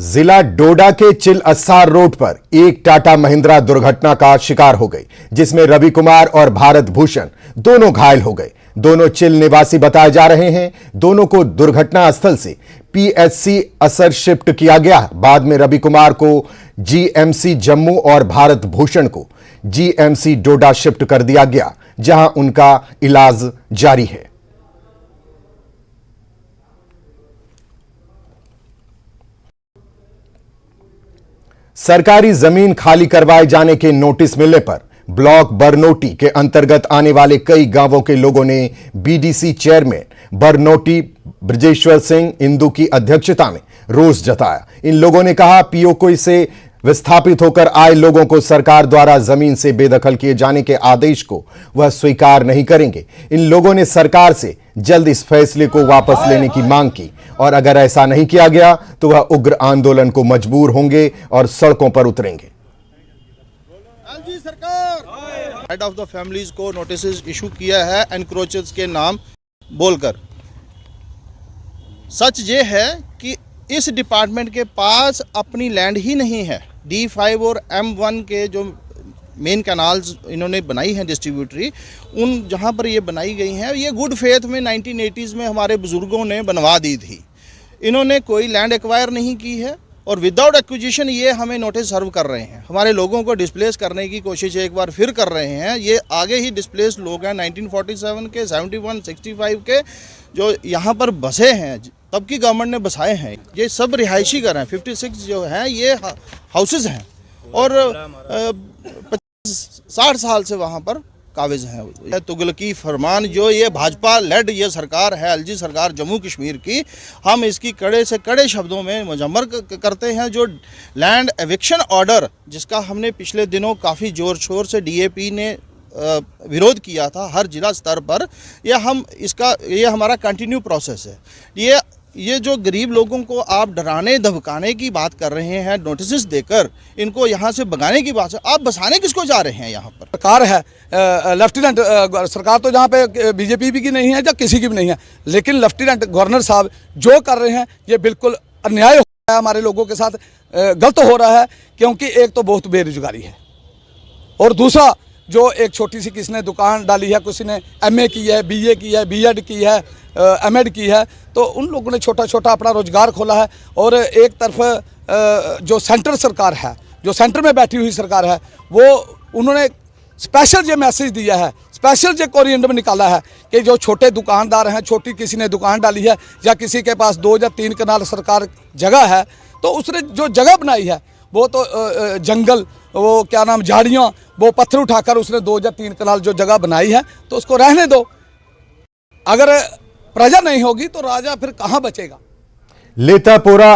जिला डोडा के chill अस्सार road पर एक टाटा महिंद्रा दुर्घटना का शिकार हो गई, जिसमें रवि कुमार और भारत भूषण दोनों घायल हो गए। दोनों चिल निवासी बताए जा रहे हैं। दोनों को दुर्घटना स्थल से पीएचसी असर शिफ्ट किया गया। बाद में रवि कुमार को जीएमसी जम्मू और भारत भूषण को जीएमसी डोडा शिफ्ट कर दिया गया, जहां उनका इलाज जारी है। सरकारी जमीन खाली करवाए जाने के नोटिस मिलने पर ब्लॉक बरनोटी के अंतर्गत आने वाले कई गांवों के लोगों ने बीडीसी चेयरमैन बरनोटी ब्रजेश्वर सिंह इंदू की अध्यक्षता में रोष जताया। इन लोगों ने कहा, पीओके से विस्थापित होकर आए लोगों को सरकार द्वारा जमीन से बेदखल किए जाने के आदेश को वह स्वीकार नहीं करेंगे। इन लोगों ने सरकार से जल्द इस फैसले को वापस लेने की मांग की और अगर ऐसा नहीं किया गया तो वह उग्र आंदोलन को मजबूर होंगे और सड़कों पर उतरेंगे। सरकार हेड ऑफ द फैमिलीज को नोटिस इशू किया है एनक्रोचर्स के नाम बोलकर। सच ये है कि इस डिपार्टमेंट के पास अपनी लैंड ही नहीं है। D5 और M1 के जो मेन कैनाल्स इन्होंने बनाई हैं डिस्ट्रीब्यूटरी, उन जहां पर ये बनाई गई हैं, ये गुड फेथ में 1980s में हमारे बुजुर्गों ने बनवा दी थी। इन्होंने कोई लैंड एक्वायर नहीं की है और विदाउट एक्विजिशन ये हमें नोटिस सर्व कर रहे हैं। हमारे लोगों को डिस्प्लेस करने की कोशिश एक बार फिर कर रहे हैं। ये आगे ही डिस्प्लेस लोग हैं 1947 के, 71, 65 के, जो यहाँ पर बसे हैं, तब की गवर्नमेंट ने बसाए हैं। ये सब रिहायशी घर हैं। 56 जो हैं ये हाउसेज हैं और 60 साल से वहाँ पर काबिज हैं। तुगलकी फरमान जो ये भाजपा लेड ये सरकार है, एलजी सरकार जम्मू कश्मीर की, हम इसकी कड़े से कड़े शब्दों में मुजम्मर करते हैं। जो लैंड एविक्शन ऑर्डर जिसका हमने पिछले दिनों काफ़ी ज़ोर शोर से डीएपी ने विरोध किया था हर जिला स्तर पर, ये हमारा कंटिन्यू प्रोसेस है। ये जो गरीब लोगों को आप डराने धमकाने की बात कर रहे हैं, नोटिस देकर इनको यहाँ से भगाने की बात है, आप बसाने किसको जा रहे हैं? यहाँ पर सरकार है, लेफ्टिनेंट सरकार तो जहाँ पे बीजेपी की नहीं है या किसी की भी नहीं है, लेकिन लेफ्टिनेंट गवर्नर साहब जो कर रहे हैं ये बिल्कुल अन्याय हो रहा है, हमारे लोगों के साथ गलत हो रहा है। क्योंकि एक तो बहुत बेरोजगारी है और दूसरा जो एक छोटी सी किसी ने दुकान डाली है, किसी ने MA की है, BA की है, B.Ed की है, M.Ed की है, तो उन लोगों ने छोटा छोटा अपना रोजगार खोला है। और एक तरफ जो सेंटर सरकार है, जो सेंटर में बैठी हुई सरकार है, वो उन्होंने स्पेशल ये मैसेज दिया है, स्पेशल ये कोरिएंडर में निकाला है कि जो छोटे दुकानदार हैं, छोटी किसी ने दुकान डाली है या किसी के पास 2 या 3 कनाल सरकार जगह है, तो उसने जो जगह बनाई है वो तो जंगल, वो क्या नाम, झाड़ियाँ, वो पत्थर उठाकर उसने 2 या 3 कनाल जो जगह बनाई है तो उसको रहने दो। अगर प्रजा नहीं होगी तो राजा फिर कहाँ बचेगा? लेतापोरा